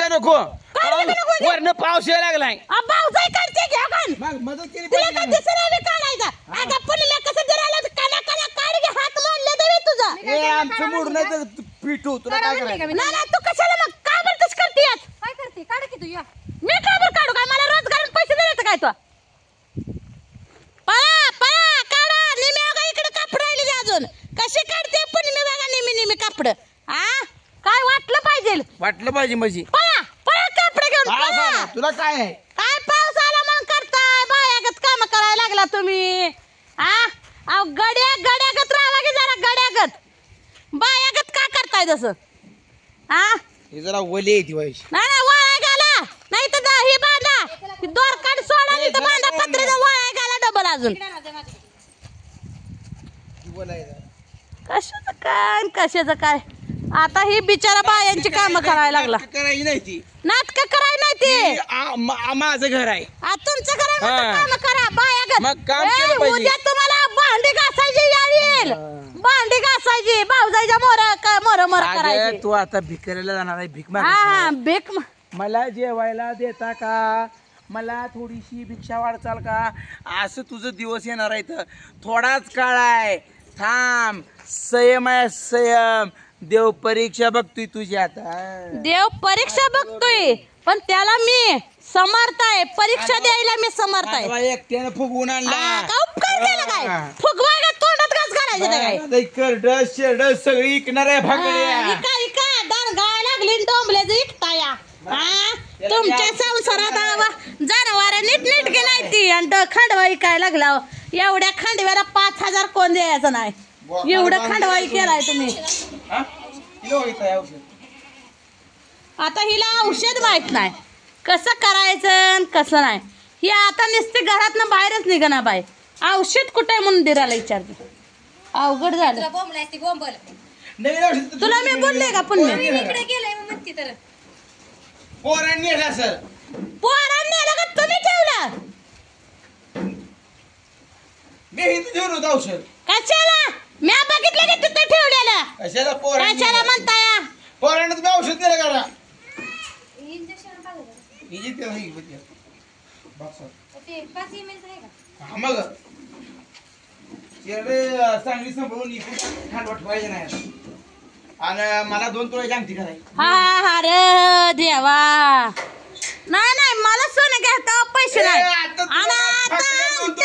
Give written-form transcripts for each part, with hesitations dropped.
काय नको वरनं पाऊस यायला लागलाय पावसाई काढते घ्या कान मग मदत केली तुला काय दिसणार काढायचा आता पुण्याला कसं जराला काना काना काढ घे हात मारले देवे तुझा ए आमचं मूड नाही तर पिठू तुला काय करायचं ना तू कशाला मग का बरं तस करतेस काय करते काढ की तू या मी का बरं काढू काय मला रोजगारात पैसे देण्याचं काय तो पळा पळा काढा निमे बघा इकडे कापड राहिली अजून कशी काढते पण मी बघा निमी कापड आ काय वाटलं पाहिजे म्हणजे पळा पळा कापड घेऊन पळा तुला काय आहे काय पाऊस आला म्हणून करताय बायागत काम करायला लागला तुम्ही आ अहो गड्यागत राहा की जरा गड्यागत बायागत का करताय तसं आ हे जरा ओली आहे ती व्हायची नाही वाळाय घाला नाही तर ही बांधा ही दोर काढ सोडा नाही तर बांधा पत्रे वाळाय घाला डबल अजून कशाचं काय आता ही बिचारा बायांची काम करायला लागला करायची नाही ती नाटक करायला नाही ती माझं घर आहे तुमचं करा काम करा बाया मग काम केलं पाहिजे. उद्या तुम्हाला भांडी घासायची यारी येईल भांडी घासायची भाऊजाईच्या मोर करायची तू आता भिकायला जाणार आहे भीक हा भीक मला जेवायला देता का मला थोडीशी भिक्षा वाढचाल का असं तुझं दिवस येणार आहे तर थोडाच काळ आहे थांब संयम आहे संयम देव परीक्षा बघतोय तुझी आता देव परीक्षा बघतोय पण त्याला मी समर्थ आहे परीक्षा द्यायला मी समर्थ आहे एकट्यानं फुगवून आणला काय फुगवा तोंडात घास घालायचं काय करड शेरड सगळी इकणार आहे भाकड्या इका दरगाळ लागली डोंबल्याचं इकताया तुमच्या संसारात जनावर नीटनेटके नाही ती आणि खांडवा इकायला लागला एवढ्या खांडव्याला 5,000 कोण द्यायचं नाही एवढं खांडवाई केलाय तुम्ही आता हिला औषध माहित नाही कसं करायचं कसं नाही ही आता नुसती घरातनं बाहेरच निघणार बाय औषध कुठे म्हणून दिराला विचारते अवघड झालं तुला मी बोलले का पुन्हा इकडे गेलंय म्हणते तर पोरांनी नेला सर पोरांनी नेलं का तुम्ही ठेवला मी इथं घेऊन होतो औषध कशाला मी बघितलं की तिथं ठेवलेलं कशाला कशाला म्हणताय पोरांना तुम्ही औषध दिलं करा इंजेक्शन पाहिजे ते 5 ml आहे का मग चांगली सांभाळून इकडे खांड ठेवायचं नाही आणि मला 2 तोळ्याची अंगठी करायची हा रे देवा नाही मला सोनं घ्यायचं पैसे नाही आणि आता 2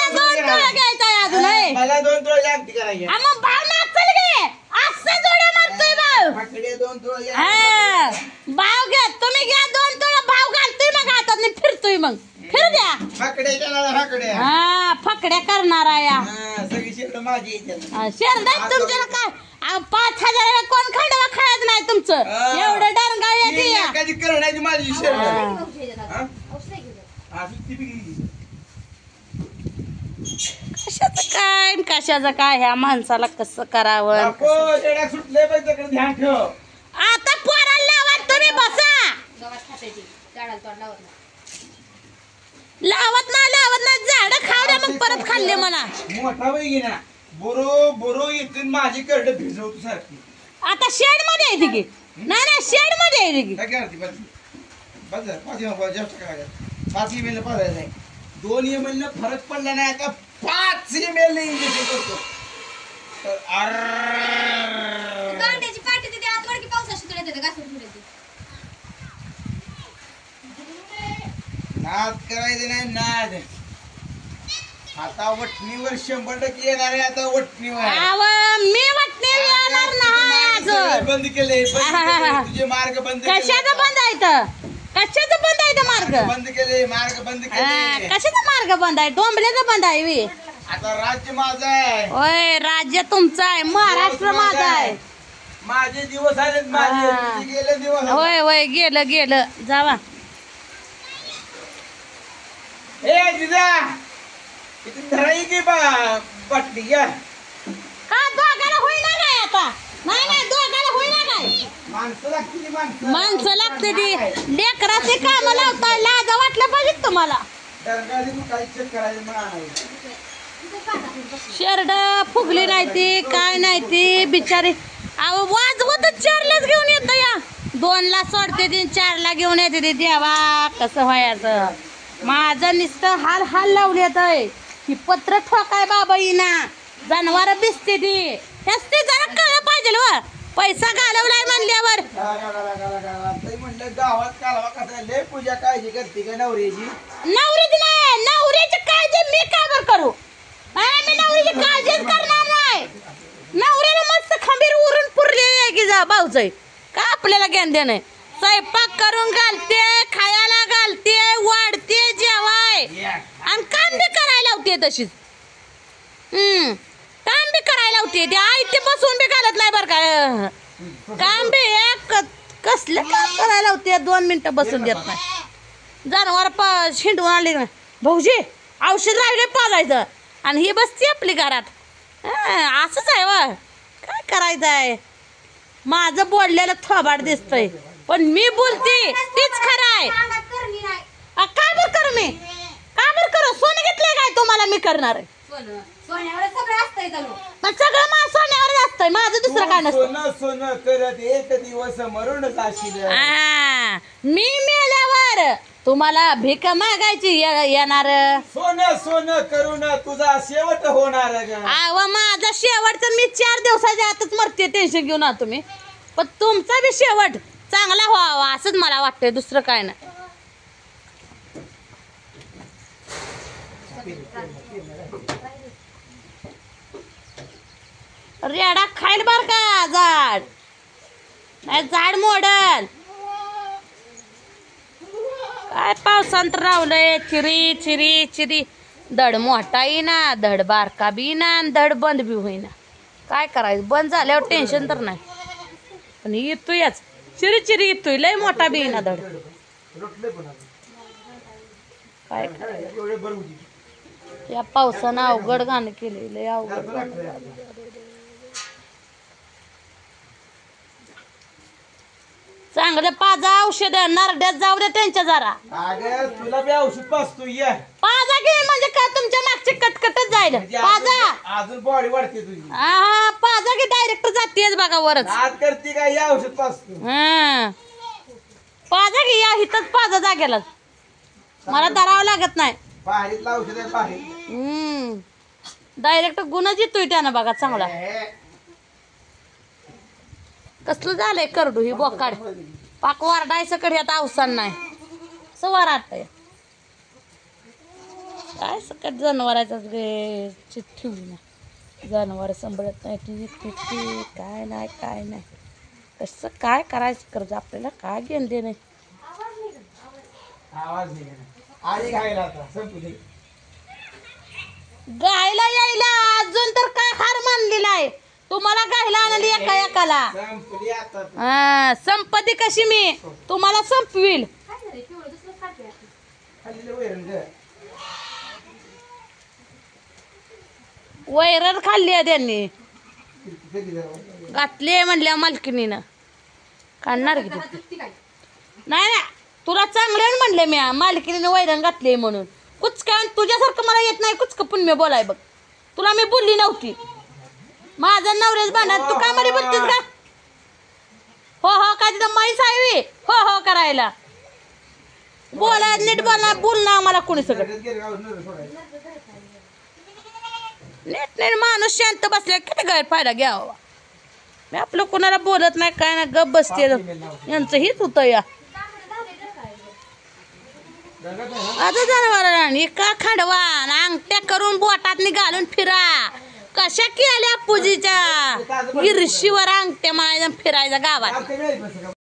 तोळे घ्यायचा अजून मला 2 तोळ्याची अंगठी करायची मग भाव नाचल घे असं जोड्या मारतोय भाव फाकडे 2 तोळे भाव घ्या तुम्ही घ्या 2 तोळे भाव घालतोय मग हातात फिरतोय मग फिर द्या फाकडे फाकडे हा फकड्या करणारा या सगळी शेरड माझी शेरदात तुमच्याला काय 5,000 कोण खंडवा खायचं नाही तुमचं एवढं डरगाळ येते कधी करण्याची माझी शेरड औषध घेऊ कशाचं काय ह्या माणसाला कसं करावं सुटले ध्यान ठेव आता पोराला लावा तुम्ही बसा गव्हात खातायची झाडाला तोंड लावत नाही झाड खाऊ द्या मग परत खाल्ले मला मोठा बाई घे ना बोरो येथून माझी करड भिजवतो सारखी आता शेड मध्ये येते की नाही शेड मध्ये येते की काय करते बस 5 ml पाजायचं नाही 2 ml फरक पडला नाही आता 5 ml इंजेक्शन करतो कांड्याची पाटी तिथे आत वडकी पावसाशी तुला देते घासून ठेवते नाद करायचं नाही नाद आता वटणीवर 100% येणार आहे आता वटणीवर मी वटणी येणार नाही अजून बंद केले तुझे मार्ग बंद कशाचं बंद आहे कशाचं बंद आहे मार्ग बंद केले मार्ग बंद केले कशाचा मार्ग बंद आहे डोंबल्याचा बंद आहे वी आता राज्य माझं आहे होय राज्य तुमचं आहे महाराष्ट्र माझा आहे माझे दिवस आलेत माझे गेले दिवस होय गेलं जावा ए जिजा इथे धराई की पटली या का दोघाला होईना काय आता नाही दोघाला होईना काय माणसं लागते ती लेकराची काम लावताय लाज वाटलं पाहिजे तुम्हाला शेरड फुगली नाही ती काय नाही ती बिचारी वाजवतच चारलेच घेऊन येत या 2ला सोडते ती 4ला घेऊन येते ती. देवा कसं व्हायचं माझं नुसतं हाल हाल लावल्यात ही पत्र ठोकाय बाबा येईना जनावर दिसते ती हेच ते जरा कळलं पाहिजे व पैसा घालवलाय म्हणल्यावर. म्हणलं गावात कालवा कसा लय पूजा काळजी करते का नवऱ्याची. नवरीची नाही नवरीची काळजी मी का बरं करू. मी नवरीची काळजीच करणार नाही. नवऱ्याला मस्त खंबीर उरून पुरलेली आहे की जा भाऊचं का आपल्याला ज्ञान देणं. स्वयंपाक करून घालते खायला घालते वाढते जेवाय आणि काम बी करायला लावते तशीच. काम बी करायला लावते ते आई ते बसून बी घालत नाही बरं का. काम बी एक कसलं काम करायला लावते 2 मिनिटं बसून देत नाही. जनावर शिंडून आले भाऊजी औषध राहिले पाजायचं आणि ही बसते आपली घरात. असंच आहे व काय करायचं आहे. माझं बोललेलं थोबाड दिसतंय पण मी बोलते तीच खरं आहे. काय बरं करू मी काय बरं करू. सोनं घेतलंय काय तुम्हाला मी करणार आहे. सोन्यावर सगळं असतंय चालू. पण सगळं माझं सोन्यावरच असतंय माझं दुसरं काय नसतं. सोनं सोनं करत एक दिवस मरून जाशील. मी मेल्यावर तुम्हाला भीक मागायची येणार. सोनं सोनं करून तुझा शेवट होणार. अव माझा शेवट तर मी 4 दिवसाच्या आतच मरते टेन्शन घेऊन आ तुम्ही. पण तुमचा बी शेवट चांगला व्हावा असंच मला वाटतंय दुसरं काय नाही. रेडा खाईल बर का झाड नाही झाड मोडल. काय पावसांत रावलंय चिरी चिरी चिरी धड मोठा येईना धड बारका बी येईना धड बंद बी होईना. काय करायचं बंद झाल्यावर टेन्शन तर नाही पण येतोयच चिरी चिरी येतोय लय मोठा बी येईना धड. काय या पावसानं अवघड गाणं केलं लय अवघड. चांगलं पाजा औषध नरड्यात जाऊ दे त्यांच्या जरा. अगं तुला बी औषध पाजतो ये. पाजा घे म्हणजे का तुमच्या मागची कटकटच जाईल. पाजा अजून बॉडी वाढते तुझी. हा पाजा घे डायरेक्ट जातेच बघा वरच. आज करते का या औषध पाजतो. पाजा घे या इथंच पाजा जागेला मला धरावं लागत नाही. बाहेरीतलं औषध आहे बाहेर. डायरेक्ट गुणच येतोय त्यानं बघा चांगला. कसलं झालंय करडू ही बोकाड पाक वारडायचं कडे आता अवसान नाही सवार वाटतंय. काय सकट जनावरांचाच गे चिठ्ठी ना जनावर सांभाळत नाही ती काय नाही काय नाही कसं काय करायचं कर्ज आपल्याला काय घेण दे नाही. आवाज नाही आली घायला आता संपली. गायला यायला अजून तर काय हार मानलेला आहे तुम्हाला गायला आणली एका एकाला. संपली आता. संपत्ती कशी मी तुम्हाला संपविल. वैरण खाल्ली आहे त्यांनी घातली म्हणल्या मालकिनीनं काढणार किती नाही ना तुला चांगलं म्हणले मी मालकिनीनं वैरण घातली म्हणून. कुचका तुझ्यासारखं मला येत नाही कुचक पण मी बोलाय बघ. तुला मी बोलली नव्हती माझा नवऱ्याच भांडण तू काय मध्ये बोलतीस का. हो हो काय तिथं माईस आहे हो हो करायला बोला नीट बोलणार बोल ना मला कोणी सगळं नीट नीट माणूस शांत बसले किती गैरफायदा घ्यावा. मी आपलं कोणाला बोलत नाही काय ना गप बसते यांचं हीच होतं या. आता जनावर का खांडवा अंगठ्या करून बोटात घालून फिरा कशा केल्या पूजीच्या गिरशीवर अंगठ्या मारायचा फिरायचा गावात.